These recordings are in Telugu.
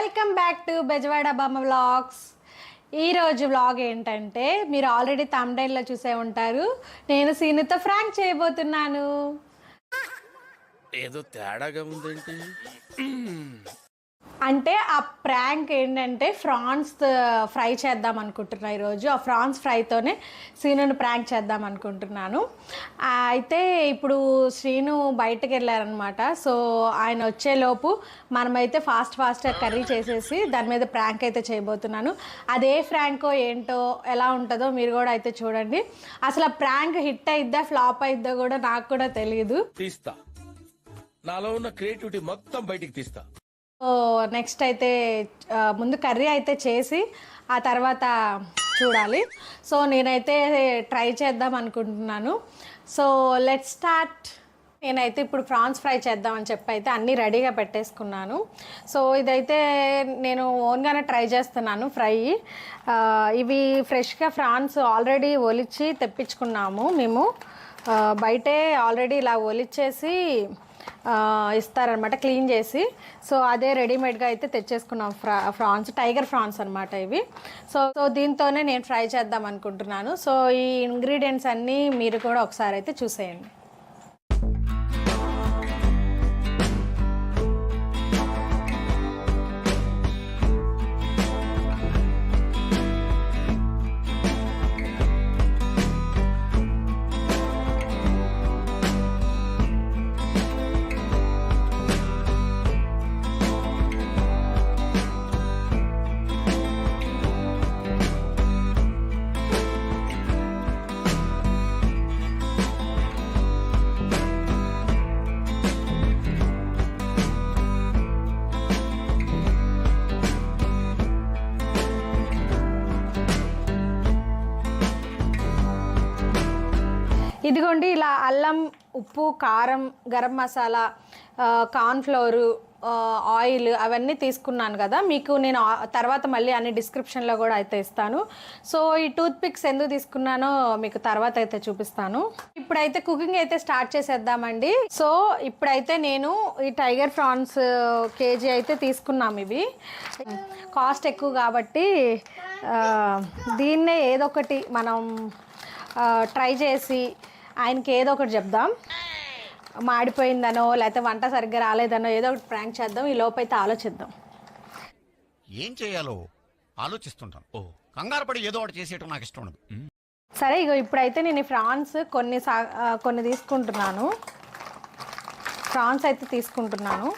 వెల్కమ్ బ్యాక్ టు బెజవాడ బామ్మ వ్లాగ్స్. ఈరోజు వ్లాగ్ ఏంటంటే మీరు ఆల్రెడీ థంబ్నెయిల్లో చూసే ఉంటారు. నేను సీనుతో ఫ్రాంక్ చేయబోతున్నాను. ఏదో తేడాగా ఉందేంటి? అంటే ఆ ప్రాంక్ ఏంటంటే ఫ్రాన్స్ ఫ్రై చేద్దాం అనుకుంటున్నా ఈరోజు. ఆ ఫ్రాన్స్ ఫ్రైతోనే శ్రీనుని ప్రాంక్ చేద్దాం అనుకుంటున్నాను. అయితే ఇప్పుడు శ్రీను బయటకు వెళ్ళారనమాట. సో ఆయన వచ్చేలోపు మనమైతే ఫాస్ట్గా కర్రీ చేసేసి దాని మీద ప్రాంక్ అయితే చేయబోతున్నాను. అదే ఫ్రాంకో ఏంటో ఎలా ఉంటుందో మీరు కూడా అయితే చూడండి. అసలు ఆ ప్రాంక్ హిట్ అయిద్దా ఫ్లాప్ అయిద్దా కూడా నాకు కూడా తెలియదు. తీస్తా, నాలో ఉన్న క్రియేటివిటీ మొత్తం బయటికి తీస్తా. సో నెక్స్ట్ అయితే ముందు కర్రీ అయితే చేసి ఆ తర్వాత చూడాలి. సో నేనైతే ట్రై చేద్దాం అనుకుంటున్నాను. So let start. నేనైతే ఇప్పుడు ఫ్రాన్స్ ఫ్రై చేద్దామని చెప్పి అయితే అన్నీ రెడీగా పెట్టేసుకున్నాను. సో ఇదైతే నేను ఓన్గానే ట్రై చేస్తున్నాను ఫ్రై. ఇవి ఫ్రెష్గా ఫ్రాన్స్ ఆల్రెడీ ఒలిచి తెప్పించుకున్నాము మేము. బయటే ఆల్రెడీ ఇలా ఒలిచేసి ఇస్తారనమాట క్లీన్ చేసి. సో అదే రెడీమేడ్గా అయితే తెచ్చేసుకున్నాం ఫ్రాన్స్, టైగర్ ఫ్రాన్స్ అనమాట ఇవి. సో దీంతోనే నేను ఫ్రై చేద్దాం అనుకుంటున్నాను. సో ఈ ఇంగ్రీడియంట్స్ అన్నీ మీరు కూడా ఒకసారి అయితే చూసేయండి. ఇదిగోండి ఇలా అల్లం, ఉప్పు, కారం, గరం మసాలా, కార్న్ఫ్లోరు, ఆయిల్ అవన్నీ తీసుకున్నాను కదా. మీకు నేను తర్వాత మళ్ళీ అన్ని డిస్క్రిప్షన్లో కూడా అయితే ఇస్తాను. సో ఈ టూత్ పిక్స్ ఎందుకు తీసుకున్నానో మీకు తర్వాత అయితే చూపిస్తాను. ఇప్పుడైతే కుకింగ్ అయితే స్టార్ట్ చేసేద్దామండి. సో ఇప్పుడైతే నేను ఈ టైగర్ ఫ్రాన్స్ కేజీ అయితే తీసుకున్నాం. ఇవి కాస్ట్ ఎక్కువ కాబట్టి దీన్నే ఏదో ఒకటి మనం ట్రై చేసి ఆయనకి ఏదో ఒకటి చెప్దాం. మాడిపోయిందనో లేకపోతే వంట సరిగ్గా రాలేదనో ఏదో ఒకటి ప్రాంక్ చేద్దాం. ఈ లోపైతే ఆలోచిద్దాం ఏం చేయాలో ఆలోచిస్తుంటాను. కంగారు పడి ఏదో ఒకటి చేసేయటం నాకు ఇష్టం ఉండదు. సరే, ఇగో ఇప్పుడైతే నేను ఫ్రాన్స్ కొన్ని తీసుకుంటున్నాను. ఫ్రాన్స్ అయితే తీసుకుంటున్నాను.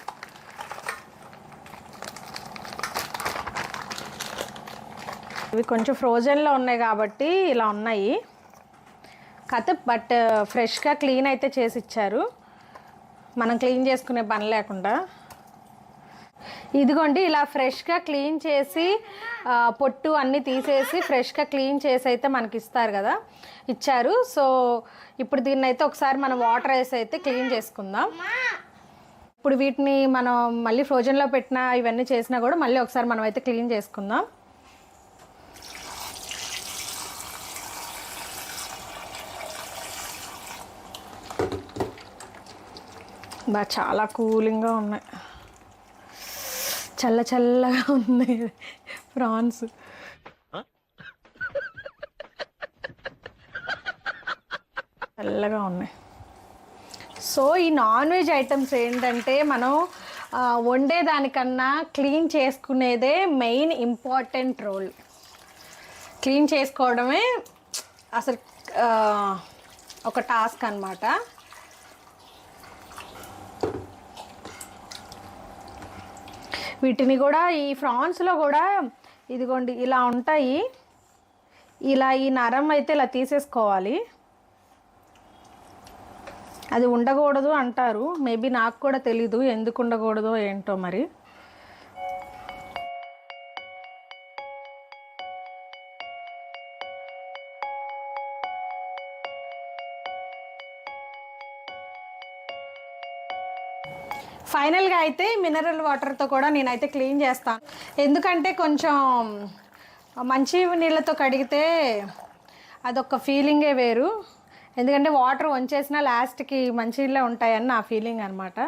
ఇవి కొంచెం ఫ్రోజన్లో ఉన్నాయి కాబట్టి ఇలా ఉన్నాయి కథ. బట్ ఫ్రెష్గా క్లీన్ అయితే చేసి ఇచ్చారు, మనం క్లీన్ చేసుకునే పని లేకుండా. ఇదిగోండి ఇలా ఫ్రెష్గా క్లీన్ చేసి పొట్టు అన్నీ తీసేసి ఫ్రెష్గా క్లీన్ చేసి అయితే మనకి ఇస్తారు కదా, ఇచ్చారు. సో ఇప్పుడు దీన్ని అయితే ఒకసారి మనం వాటర్ వేసి అయితే క్లీన్ చేసుకుందాం. ఇప్పుడు వీటిని మనం మళ్ళీ ఫ్రోజన్లో పెట్టినా ఇవన్నీ చేసినా కూడా మళ్ళీ ఒకసారి మనం అయితే క్లీన్ చేసుకుందాం. చాలా కూలింగ్గా ఉన్నాయి, చల్లగా ఉన్నాయి ఫ్రాన్స్. చల్లగా ఉన్నాయి. సో ఈ నాన్ వెజ్ ఐటమ్స్ ఏంటంటే మనం వండేదానికన్నా క్లీన్ చేసుకునేదే మెయిన్ ఇంపార్టెంట్ రోల్. క్లీన్ చేసుకోవడమే అసలు ఒక టాస్క్ అన్నమాట. వీటిని కూడా ఈ ఫ్రాన్స్లో కూడా ఇదిగోండి ఇలా ఉంటాయి. ఇలా ఈ నరం అయితే ఇలా తీసేసుకోవాలి. అది ఉండకూడదు అంటారు, మేబీ నాకు కూడా తెలీదు ఎందుకు ఉండకూడదో ఏంటో మరి. ఫైనల్గా అయితే మినరల్ వాటర్తో కూడా నేనైతే క్లీన్ చేస్తాను. ఎందుకంటే కొంచెం మంచి నీళ్ళతో కడిగితే అదొక ఫీలింగే వేరు. ఎందుకంటే వాటర్ వంచేసినా లాస్ట్కి మంచి నీళ్ళే ఉంటాయని నా ఫీలింగ్ అనమాట.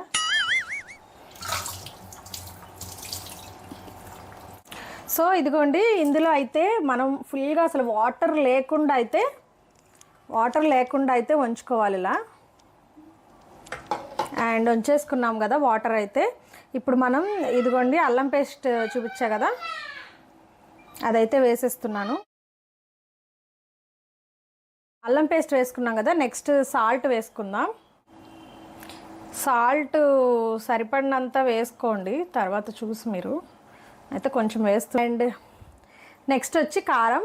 సో ఇదిగోండి, ఇందులో అయితే మనం ఫుల్గా అసలు వాటర్ లేకుండా అయితే ఉంచుకోవాలి ఇలా. అండ్ ఉంచేసుకున్నాం కదా వాటర్ అయితే. ఇప్పుడు మనం ఇదిగోండి అల్లం పేస్ట్ చూపించా కదా, అదైతే వేసేస్తున్నాను. అల్లం పేస్ట్ వేసుకున్నాం కదా, నెక్స్ట్ సాల్ట్ వేసుకుందాం. సాల్ట్ సరిపడినంత వేసుకోండి, తర్వాత చూసి మీరు అయితే కొంచెం వేస్తూ. అండ్ నెక్స్ట్ వచ్చి కారం.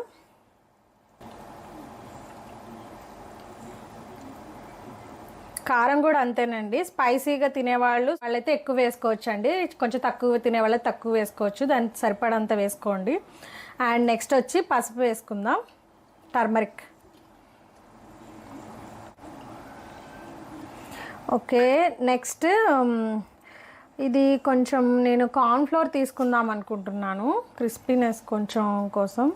కారం కూడా అంతేనండి, స్పైసీగా తినేవాళ్ళు వాళ్ళైతే ఎక్కువ వేసుకోవచ్చు అండి, కొంచెం తక్కువ తినేవాళ్ళు తక్కువ వేసుకోవచ్చు, దానికి సరిపడంత వేసుకోండి. అండ్ నెక్స్ట్ వచ్చి పసుపు వేసుకుందాం, టర్మరిక్. ఓకే, నెక్స్ట్ ఇది కొంచెం నేను కార్న్ఫ్లోర్ తీసుకుందాం అనుకుంటున్నాను, క్రిస్పీనెస్ కొంచెం కోసం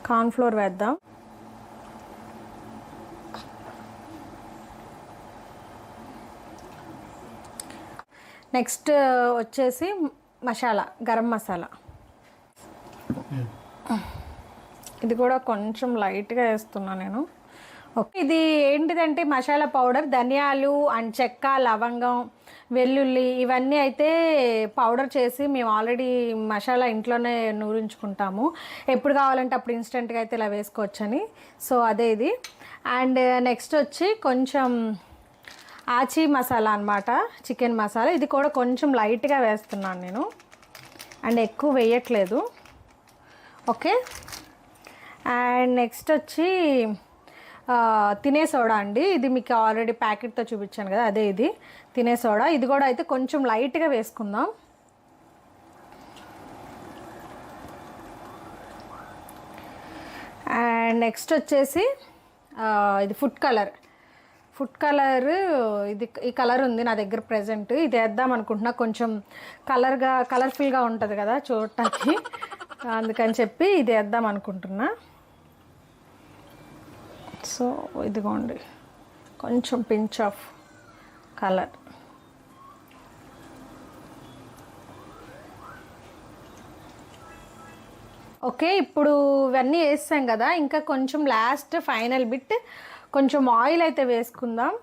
కార్న్ఫ్లోర్ వేద్దాం. నెక్స్ట్ వచ్చేసి మసాలా, గరం మసాలా. ఇది కూడా కొంచెం లైట్గా వేస్తున్నాను నేను. ఓకే, ఇది ఏంటిదంటే మసాలా పౌడర్, ధనియాలు అండ్ చెక్క, లవంగం, వెల్లుల్లి ఇవన్నీ అయితే పౌడర్ చేసి మేము ఆల్రెడీ మసాలా ఇంట్లోనే నూరించుకుంటాము, ఎప్పుడు కావాలంటే అప్పుడు ఇన్స్టెంట్గా అయితే ఇలా వేసుకోవచ్చని. సో అదే ఇది. అండ్ నెక్స్ట్ వచ్చి కొంచెం ఆచి మసాలా అన్నమాట, చికెన్ మసాలా. ఇది కూడా కొంచెం లైట్గా వేస్తున్నాను నేను, అండ్ ఎక్కువ వేయట్లేదు. ఓకే, అండ్ నెక్స్ట్ వచ్చి తినే సోడా అండి, ఇది మీకు ఆల్రెడీ ప్యాకెట్తో చూపించాను కదా, అదే ఇది తినే సోడా. ఇది కూడా అయితే కొంచెం లైట్గా వేసుకుందాం. అండ్ నెక్స్ట్ వచ్చేసి ఇది ఫుడ్ కలర్. ఇది ఈ కలర్ ఉంది నా దగ్గర ప్రజెంట్, ఇది వేద్దాం అనుకుంటున్నా, కొంచెం కలర్ఫుల్గా ఉంటుంది కదా చూడటానికి, అందుకని చెప్పి ఇది వేద్దాం అనుకుంటున్నా. సో ఇదిగోండి కొంచెం పించ్ ఆఫ్ కలర్. ఓకే, ఇప్పుడు ఇవన్నీ వేసాం కదా, ఇంకా కొంచెం లాస్ట్ ఫైనల్ బిట్ కొంచెం ఆయిల్ అయితే వేసుకుందాం.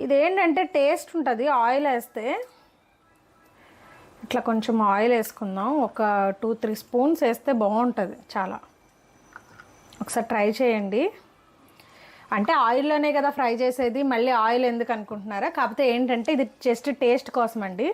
ఇదేంటంటే టేస్ట్ ఉంటుంది ఆయిల్ వేస్తే. ఇట్లా కొంచెం ఆయిల్ వేసుకుందాం, ఒక 2-3 స్పూన్స్ వేస్తే బాగుంటుంది చాలా. ఒకసారి ట్రై చేయండి. అంటే ఆయిల్లోనే కదా ఫ్రై చేసేది, మళ్ళీ ఆయిల్ ఎందుకు అనుకుంటున్నారా? కాకపోతే ఏంటంటే ఇది జస్ట్ టేస్ట్ కోసం అండి.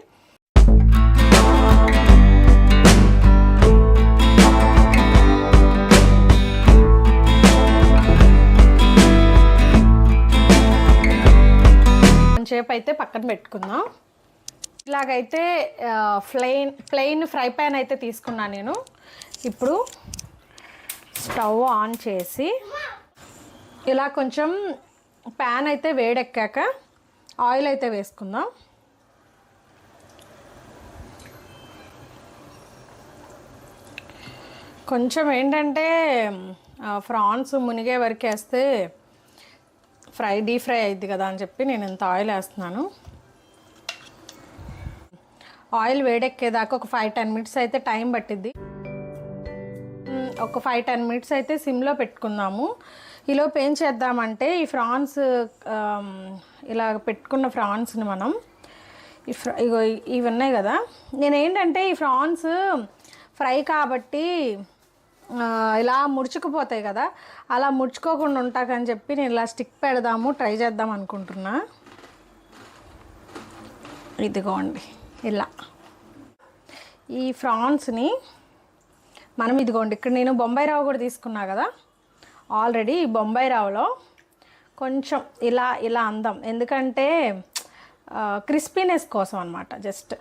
కొంచెంసేపు అయితే పక్కన పెట్టుకుందాం. ఇలాగైతే ప్లెయిన్ ఫ్రై ప్యాన్ అయితే తీసుకున్నాను నేను. ఇప్పుడు స్టవ్ ఆన్ చేసి ఇలా కొంచెం ప్యాన్ అయితే వేడెక్కాక ఆయిల్ అయితే వేసుకుందాం. కొంచెం ఏంటంటే ఫ్రాన్స్ మునిగే వరకు వేస్తే డీప్ ఫ్రై అయింది కదా అని చెప్పి నేను ఇంత ఆయిల్ వేస్తున్నాను. ఆయిల్ వేడెక్కేదాకా ఒక 5-10 మినిట్స్ అయితే టైం పట్టిద్ది. ఒక 5-10 మినిట్స్ అయితే సిమ్లో పెట్టుకుందాము. ఈలోపు ఏం చేద్దామంటే ఈ ఫ్రాన్స్ ఇలా పెట్టుకున్న ఫ్రాన్స్ని మనం ఇవి ఉన్నాయి కదా, నేనేంటంటే ఈ ఫ్రాన్స్ ఫ్రై కాబట్టి ఇలా ముడుచుకుపోతాయి కదా, అలా ముడుచుకోకుండా ఉంటాకని చెప్పి నేను ఇలా స్టిక్ పెడదాము ట్రై చేద్దాం అనుకుంటున్నా. ఇదిగోండి ఇలా ఈ ఫ్రాన్స్ని మనం ఇదిగోండి ఇక్కడ నేను బొంబాయి రవ్వ కూడా తీసుకున్నా కదా ఆల్రెడీ. ఈ బొంబాయి రవ్వలో కొంచెం ఇలా అందాం, ఎందుకంటే క్రిస్పీనెస్ కోసం అనమాట. జస్ట్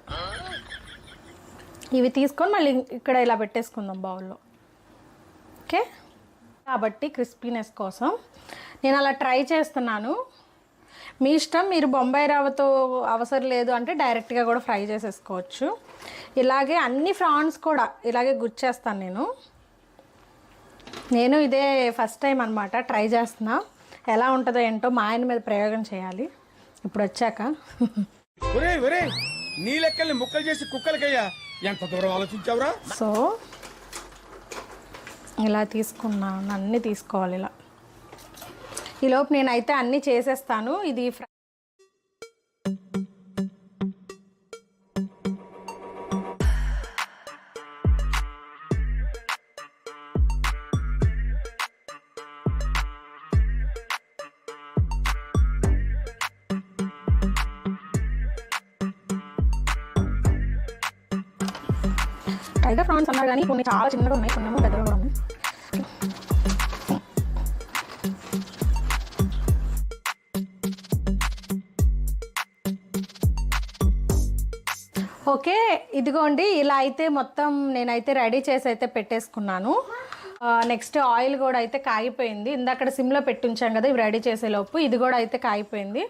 ఇవి తీసుకొని మళ్ళీ ఇక్కడ ఇలా పెట్టేసుకుందాం బౌల్లో. ఓకే, కాబట్టి క్రిస్పీనెస్ కోసం నేను అలా ట్రై చేస్తున్నాను. మీ ఇష్టం, మీరు బొంబాయి రవ్వతో అవసరం లేదు అంటే డైరెక్ట్గా కూడా ఫ్రై చేసేసుకోవచ్చు. ఇలాగే అన్ని ఫ్రాన్స్ కూడా ఇలాగే గుచ్చేస్తాను నేను ఇదే ఫస్ట్ టైం అనమాట ట్రై చేస్తున్నా. ఎలా ఉంటుందో ఏంటో మా ఆయన మీద ప్రయోగం చేయాలి ఇప్పుడు వచ్చాక. నీ లెక్కల్ని ముక్కలు చేసి కుక్కలకయ్యా, ఎంత దూరం ఆలోచించావురా? సో ఇలా తీసుకున్నాను, అన్నీ తీసుకోవాలి ఇలా. ఈలోపు నేనైతే అన్నీ చేసేస్తాను. ఇది టైగర్ ప్రాన్స్ అన్నారు కానీ కొన్ని చాలా చిన్నగా ఉన్నాయి, కొన్ని పెద్దగా కూడా ఉన్నాయి. ఓకే, ఇదిగోండి ఇలా అయితే మొత్తం నేనైతే రెడీ చేసి అయితే పెట్టేసుకున్నాను. నెక్స్ట్ ఆయిల్ కూడా అయితే కాగిపోయింది. ఇందాక సిమ్లో పెట్టుంచాం కదా, ఇవి రెడీ చేసేలోపు ఇది కూడా అయితే కాగిపోయింది.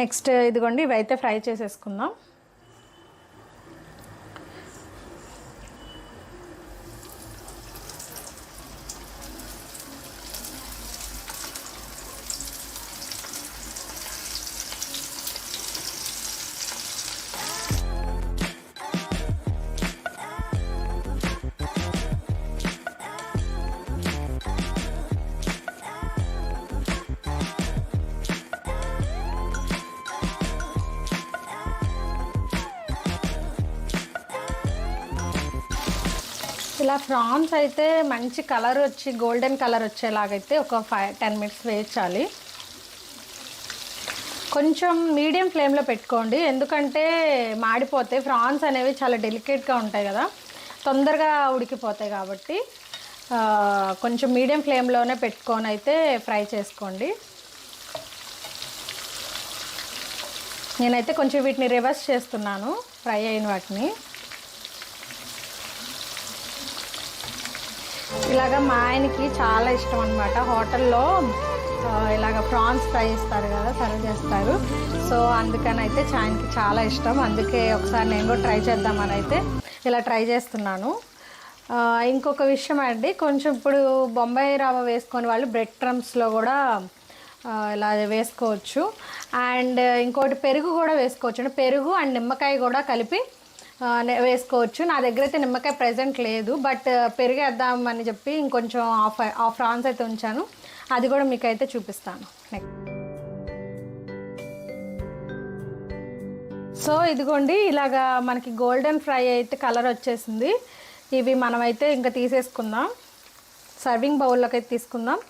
నెక్స్ట్ ఇదిగోండి ఇవి అయితే ఫ్రై చేసేసుకుందాం. ఇలా ఫ్రాన్స్ అయితే మంచి కలర్ వచ్చి గోల్డెన్ కలర్ వచ్చేలాగైతే ఒక 5-10 మినిట్స్ వేయించాలి. కొంచెం మీడియం ఫ్లేమ్లో పెట్టుకోండి, ఎందుకంటే మాడిపోతే ఫ్రాన్స్ అనేవి చాలా డెలికేట్గా ఉంటాయి కదా, తొందరగా ఉడికిపోతాయి. కాబట్టి కొంచెం మీడియం ఫ్లేమ్లోనే పెట్టుకొని అయితే ఫ్రై చేసుకోండి. నేనైతే కొంచెం వీటిని రివర్స్ చేస్తున్నాను, ఫ్రై అయిన వాటిని. ఇలాగ మా ఆయనకి చాలా ఇష్టం అనమాట. హోటల్లో ఇలాగ ప్రాన్స్ ఫ్రై ఇస్తారు కదా, సర్వ్ చేస్తారు. సో అందుకని అయితే ఆయనకి చాలా ఇష్టం. అందుకే ఒకసారి నేను కూడా ట్రై చేద్దామని అయితే ఇలా ట్రై చేస్తున్నాను. ఇంకొక విషయం అండి, కొంచెం ఇప్పుడు బొంబాయి రవ్వ వేసుకొని వాళ్ళు బ్రెడ్ క్రమ్స్లో కూడా ఇలా వేసుకోవచ్చు. అండ్ ఇంకోటి పెరుగు కూడా వేసుకోవచ్చు. పెరుగు అండ్ నిమ్మకాయ కూడా కలిపి వేసుకోవచ్చు. నా దగ్గర అయితే నిమ్మకాయ ప్రెజెంట్ లేదు, బట్ పెరిగేద్దామని చెప్పి ఇంకొంచెం హాఫ్ ఫ్రాన్స్ అయితే ఉంచాను. అది కూడా మీకు అయితే చూపిస్తాను. సో ఇదిగోండి ఇలాగా మనకి గోల్డెన్ ఫ్రై అయితే కలర్ వచ్చేసింది. ఇవి మనమైతే ఇంకా తీసేసుకుందాం, సర్వింగ్ బౌల్లోకి అయితే తీసుకుందాం.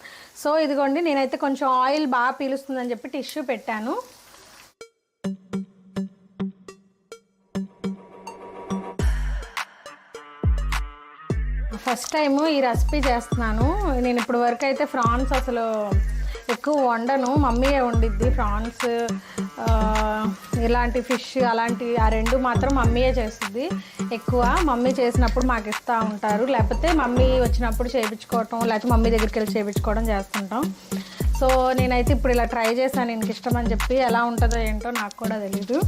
సో ఇదిగోండి నేనైతే కొంచెం ఆయిల్ బాగా పీలుస్తుందని చెప్పి టిష్యూ పెట్టాను. ఫస్ట్ టైము ఈ రెసిపీ చేస్తున్నాను నేను. ఇప్పుడు వరకు అయితే ఫ్రాన్స్ అసలు ఎక్కువ వండను, మమ్మీయే వండిద్ది. ఫ్రాన్స్ ఇలాంటి ఫిష్ అలాంటి ఆ రెండు మాత్రం మమ్మీయే చేస్తుంది ఎక్కువ. మమ్మీ చేసినప్పుడు మాకు ఇస్తూ ఉంటారు, లేకపోతే మమ్మీ వచ్చినప్పుడు చేయించుకోవటం, లేకపోతే మమ్మీ దగ్గరికి వెళ్ళి చేయించుకోవడం చేస్తుంటాం. సో నేనైతే ఇప్పుడు ఇలా ట్రై చేశాను, నాకు ఇష్టం అని చెప్పి. ఎలా ఉంటుందో ఏంటో నాకు కూడా తెలీదు,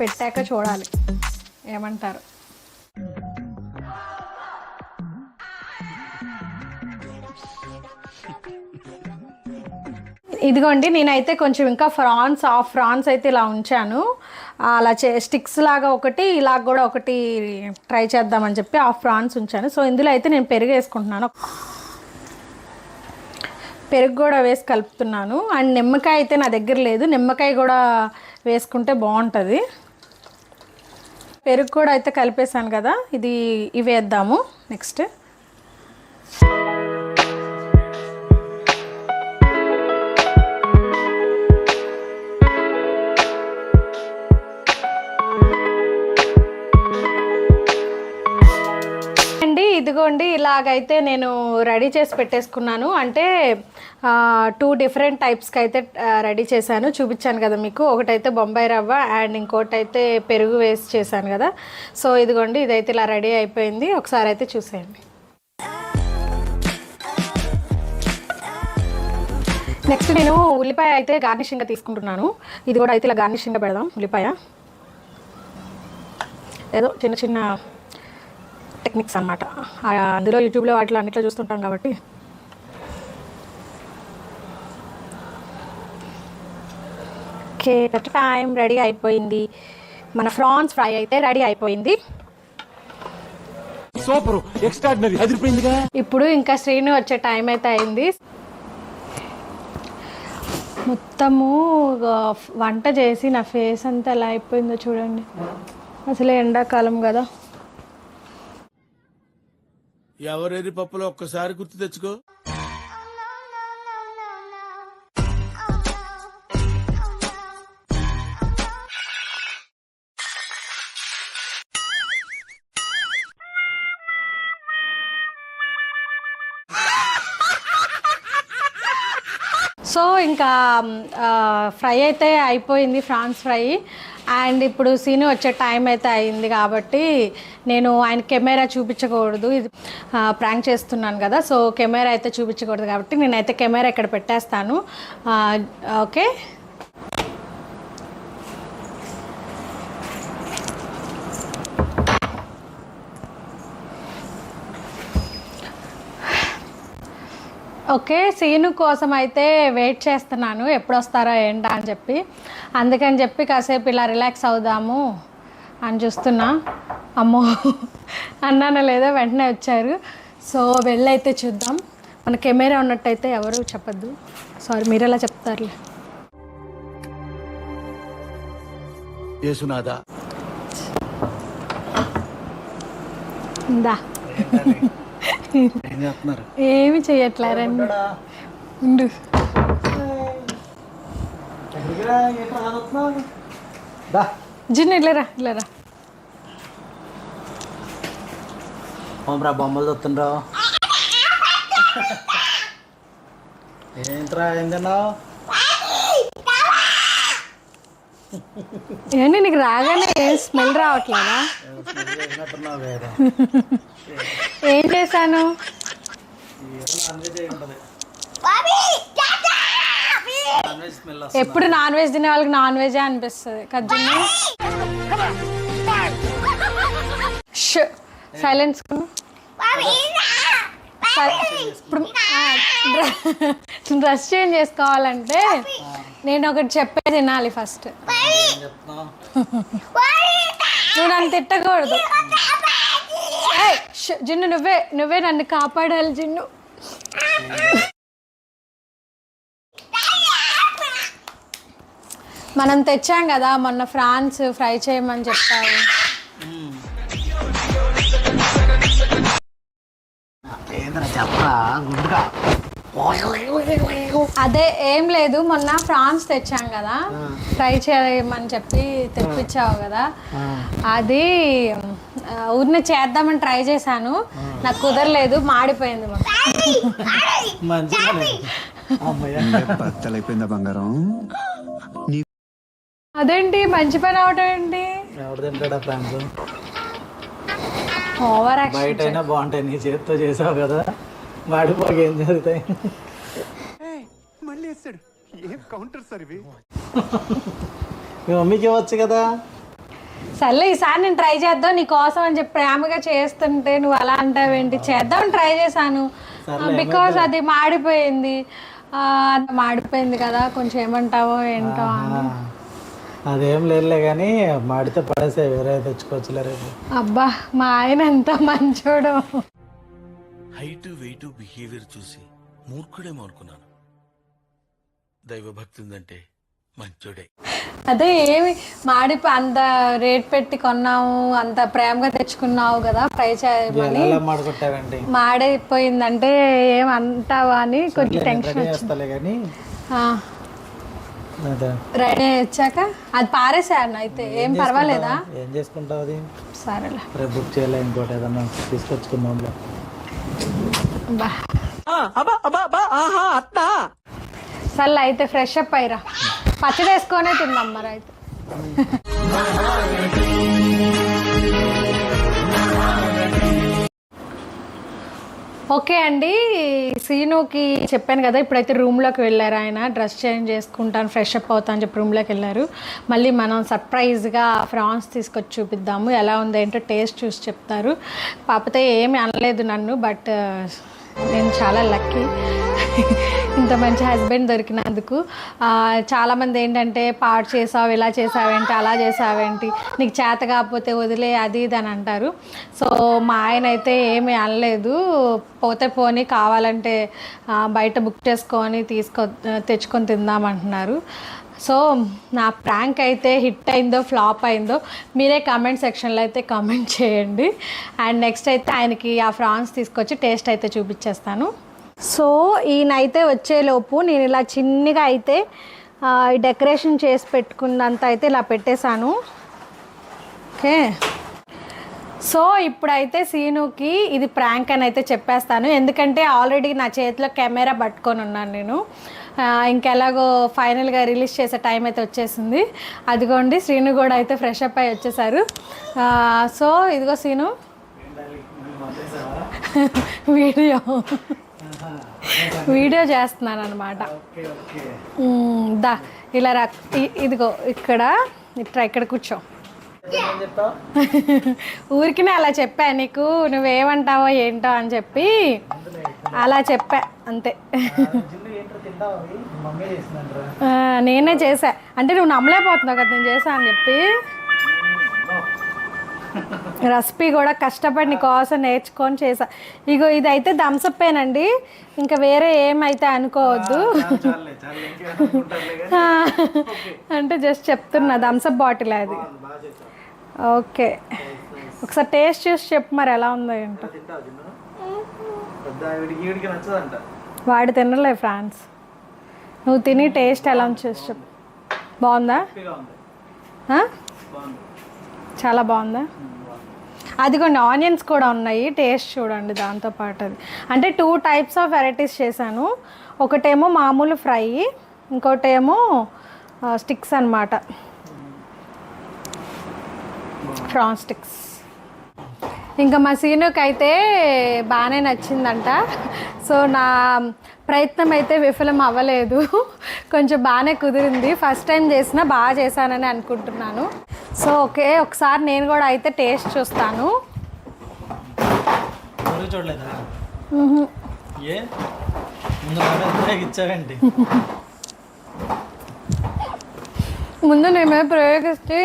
పెట్టాక చూడాలి ఏమంటారు. ఇదిగోండి నేనైతే కొంచెం ఇంకా హాఫ్ ఫ్రాన్స్ అయితే ఇలా ఉంచాను. అలా స్టిక్స్ లాగా ఒకటి, ఇలా కూడా ఒకటి ట్రై చేద్దామని చెప్పి హాఫ్ ఫ్రాన్స్ ఉంచాను. సో ఇందులో అయితే నేను పెరుగు వేసుకుంటున్నాను, పెరుగు కూడా వేసి కలుపుతున్నాను. అండ్ నిమ్మకాయ అయితే నా దగ్గర లేదు, నిమ్మకాయ కూడా వేసుకుంటే బాగుంటుంది. పెరుగు కూడా అయితే కలిపేసాను కదా, ఇవి వేద్దాము నెక్స్ట్. ఇదిగోండి ఇలాగైతే నేను రెడీ చేసి పెట్టేసుకున్నాను. అంటే 2 డిఫరెంట్ టైప్స్కి అయితే రెడీ చేశాను, చూపించాను కదా మీకు. ఒకటైతే బొంబాయి రవ్వ అండ్ ఇంకోటి అయితే పెరుగు వేసి చేశాను కదా. సో ఇదిగోండి ఇదైతే ఇలా రెడీ అయిపోయింది, ఒకసారి అయితే చూసేయండి. నెక్స్ట్ నేను ఉల్లిపాయ అయితే గార్నిషింగ్గా తీసుకుంటున్నాను. ఇది కూడా అయితే ఇలా గార్నిషింగ్గా పెడదాం. ఉల్లిపాయ ఏదో చిన్న చిన్న టెక్నిక్స్ అన్నమాట, అందులో యూట్యూబ్లో వాటిలో అన్నిట్లో చూస్తుంటాం కాబట్టి. ఓకే టైం రెడీ అయిపోయింది. మన ఫ్రాన్స్ ఫ్రై అయితే రెడీ అయిపోయింది. సూపర్ ఎక్స్ట్రాడినరీ అదిరిపోయిందిగా. ఇప్పుడు ఇంకా శ్రీను వచ్చే టైం అయితే అయింది. మొత్తము వంట చేసి నా ఫేస్ అంతా ఎలా అయిపోయిందో చూడండి. అసలే ఎండాకాలం కదా. ఎవరెరి పప్పులో ఒక్కసారి గుర్తు తెచ్చుకో. సో ఇంకా ఫ్రై అయితే అయిపోయింది, ఫ్రాన్స్ ఫ్రై. అండ్ ఇప్పుడు సీను వచ్చే టైం అయితే అయింది కాబట్టి నేను ఆయన కెమెరా చూపించకూడదు, ఇది ప్రాంక్ చేస్తున్నాను కదా, సో కెమెరా అయితే చూపించకూడదు కాబట్టి నేనైతే కెమెరా ఇక్కడ పెట్టేస్తాను. ఓకే. ఓకే, సీను కోసం అయితే వెయిట్ చేస్తున్నాను, ఎప్పుడు వస్తారో ఏంటా అని చెప్పి. అందుకని చెప్పి కాసేపు ఇలా రిలాక్స్ అవుదాము అని చూస్తున్నా. అమ్మో అన్నానో లేదో వెంటనే వచ్చారు. సో వెళ్ళైతే చూద్దాం. మన కెమెరా ఉన్నట్టయితే ఎవరు చెప్పద్దు, సారీ మీరు ఎలా చెప్తారులే. యేసునాథా ఇందా ఏమి చెయ్యట్లేరండి. ఉండు జిన్ను ఇల్లరా ఇల్లరా. బొమ్మలు చూస్తుండ్రా ఏంట్రా ఏం తిన్నావు? ఏంటి నీకు రాగానే ఏం స్మెల్ రావట్లేదా? ఏం చేశాను? ఎప్పుడు నాన్ వెజ్ తినే వాళ్ళకి నాన్ వెజే అనిపిస్తుంది కదా. సైలెన్స్. ఇప్పుడు డ్రెస్ చేంజ్ చేసుకోవాలంటే నేను ఒకటి చెప్పే తినాలి ఫస్ట్. నువ్వు నన్ను తిట్టకూడదు. జిన్ను నువ్వే నన్ను కాపాడాలి జిన్ను. మనం తెచ్చాం కదా మొన్న ఫ్రాన్స్ ఫ్రై చేయమని చెప్పావు. అదే ఏం లేదు, మొన్న ఫ్రాన్స్ తెచ్చాం కదా, ఫ్రై చేయమని చెప్పి తెప్పించావు కదా, అది ఊరిని చేద్దామని ట్రై చేశాను, నాకు కుదరలేదు, మాడిపోయింది. బంగారం అదేంటి మంచి పని అవటం ఏంటి? ఎవరు తింటాడా ఫ్రాన్స్? ఓవర్ బయట అయినా బాగుంటాయి, నీ చేతితో చేసావు కదా, వాడిపోయి ఏం జరుగుతాయి? మీ మమ్మీకి ఇవ్వచ్చు కదా. సర్లే ఈసారి నేను ట్రై చేద్దాం నీ కోసం అని చెప్పి ప్రేమగా చేస్తుంటే నువ్వు అలా అంటావేంటి? చేద్దామని ట్రై చేశాను, బికాజ్ అది మాడిపోయింది. మాడిపోయింది కదా, కొంచెం ఏమంటావో ఏంటో అని. అదేం లేదులే కానీ మాడితే పడేసే, వేరే తెచ్చుకోవచ్చులే రేపు. అబ్బా మా ఆయన ఎంత మంచోడు. హైట్ వెయిట్ బిహేవియర్ చూసి మూర్ఖుడేమో అనుకున్నాను. దైవభక్తి ఉందంటే మంచోడే. అదే ఏమి అంత రేట్ పెట్టి కొన్నావు, అంత ప్రేమగా తెచ్చుకున్నావు కదా ఫ్రై చేయమని, మాడిపోయిందంటే ఏమంటావా అని కొంచెం టెన్షన్ వచ్చింది. రెడీ వచ్చాక అది పారేసాను, అయితే ఏం పర్వాలేదా? ఏం చేసుకుంటావు అది? సరేలే రేపు బుక్ చేయలే, ఇంకోటి ఏదన్నా తీసుకొచ్చుకుందాం. సర్లే అయితే ఫ్రెష్ అప్ అయ్యిరా, పచ్చడి వేసుకొనే తిందాం మరి అయితే. ఓకే అండి, సీనుకి చెప్పాను కదా, ఇప్పుడైతే రూమ్లోకి వెళ్ళారు ఆయన. డ్రెస్ చేంజ్ చేసుకుంటాను, ఫ్రెష్ అప్ అవుతాను అని చెప్పి రూమ్లోకి వెళ్ళారు. మళ్ళీ మనం సర్ప్రైజ్గా ఫ్రాన్స్ తీసుకొచ్చి చూపిద్దాము, ఎలా ఉందేంటో టేస్ట్ చూసి చెప్తారు. కాకపోతే ఏమి అనలేదు నన్ను, బట్ నేను చాలా లక్కీ ఇంత మంచి హస్బెండ్ దొరికినందుకు. చాలామంది ఏంటంటే పాడు చేసావు, ఇలా చేసావేంటి, అలా చేసావేంటి, నీకు చేత కాకపోతే వదిలే, అది ఇది అని అంటారు. సో మా ఆయన అయితే ఏమీ అనలేదు, పోతే పోనీ కావాలంటే బయట బుక్ చేసుకొని తెచ్చుకొని తిందామంటున్నారు. సో నా ప్రాంక్ అయితే హిట్ అయిందో ఫ్లాప్ అయిందో మీరే కామెంట్ సెక్షన్లో అయితే కామెంట్ చేయండి. అండ్ నెక్స్ట్ అయితే ఆయనకి ఆ ఫ్రాన్స్ తీసుకొచ్చి టేస్ట్ అయితే చూపించేస్తాను. సో ఈయనైతే వచ్చేలోపు నేను ఇలా చిన్నగా అయితే డెకరేషన్ చేసి పెట్టుకున్నంత అయితే ఇలా పెట్టేశాను. ఓకే, సో ఇప్పుడైతే సీనుకి ఇది ప్రాంక్ అని అయితే చెప్పేస్తాను. ఎందుకంటే ఆల్రెడీ నా చేతిలో కెమెరా పట్టుకొని ఉన్నాను నేను. ఇంకెలాగో ఫైనల్గా రిలీజ్ చేసే టైం అయితే వచ్చేసింది. అదిగోండి శ్రీను కూడా అయితే ఫ్రెష్ అప్ అయి వచ్చేసారు. సో ఇదిగో సీను వీడియో చేస్తున్నాను అనమాట. దా ఇలా రా, ఇదిగో ఇక్కడ కూర్చో. ఊరికినే అలా చెప్పా నీకు, నువ్వేమంటావో ఏంటో అని చెప్పి అలా చెప్పా అంతే. నేనే చేసా అంటే నువ్వు నమ్మలేకపోతున్నావు కదా నేను చేసా అని చెప్పి. రెసిపీ కూడా కష్టపడి నీ కోసం నేర్చుకొని చేసా. ఇగో ఇదైతే థమ్సప్పేనండి, ఇంకా వేరే ఏమైతే అనుకోవద్దు. అంటే జస్ట్ చెప్తున్నా, థమ్సప్ బాటిల్ అది. ఓకే, ఒకసారి టేస్ట్ చూసి చెప్పు మరి ఎలా ఉందో ఏంటో. వాడు తినలే ఫ్రాన్స్, నువ్వు తిని టేస్ట్ ఎలా ఉంది చూసి చెప్పు. బాగుందా? చాలా బాగుందా? అదిగోండి ఆనియన్స్ కూడా ఉన్నాయి, టేస్ట్ చూడండి దాంతోపాటు. అది అంటే 2 టైప్స్ ఆఫ్ వెరైటీస్ చేశాను. ఒకటేమో మామూలు ఫ్రై, ఇంకోటేమో స్టిక్స్ అన్నమాట, ప్రాన్ స్టిక్స్. ఇంకా మా సీనుకి అయితే బాగానే నచ్చిందంట. సో నా ప్రయత్నం అయితే విఫలం అవ్వలేదు, కొంచెం బాగానే కుదిరింది. ఫస్ట్ టైం చేసినా బాగా చేశానని అనుకుంటున్నాను. సో ఓకే, ఒకసారి నేను కూడా అయితే టేస్ట్ చూస్తాను. ముందు నేను ప్రయోగిస్తే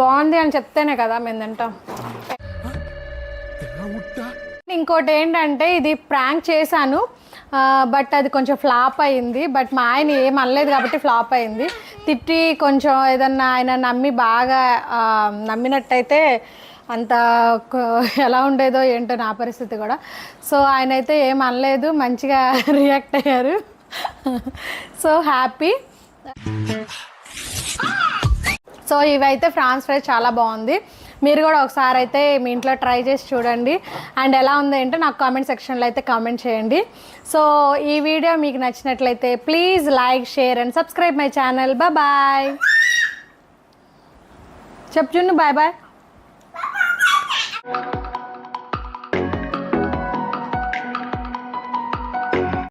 బాగుంది అని చెప్తేనే కదా మేము తింటాం. ఇంకోటి ఏంటంటే ఇది ప్రాంక్ చేశాను, బట్ అది కొంచెం ఫ్లాప్ అయింది. బట్ మా ఆయన ఏం అనలేదు కాబట్టి ఫ్లాప్ అయింది. తిట్టి కొంచెం ఏదన్నా ఆయన నమ్మి బాగా నమ్మినట్టయితే అంత ఎలా ఉండేదో ఏంటో నా పరిస్థితి కూడా. సో ఆయన అయితే ఏం అనలేదు, మంచిగా రియాక్ట్ అయ్యారు. So happy. సో ఇవైతే ఫ్రాన్స్ ఫ్రై చాలా బాగుంది. మీరు కూడా ఒకసారి అయితే మీ ఇంట్లో ట్రై చేసి చూడండి. అండ్ ఎలా ఉందో ఏంటో నాకు కామెంట్ సెక్షన్లో అయితే కామెంట్ చేయండి. సో ఈ వీడియో మీకు నచ్చినట్లయితే please like, share and subscribe my channel. Bye చెప్పు, బాయ్ బాయ్.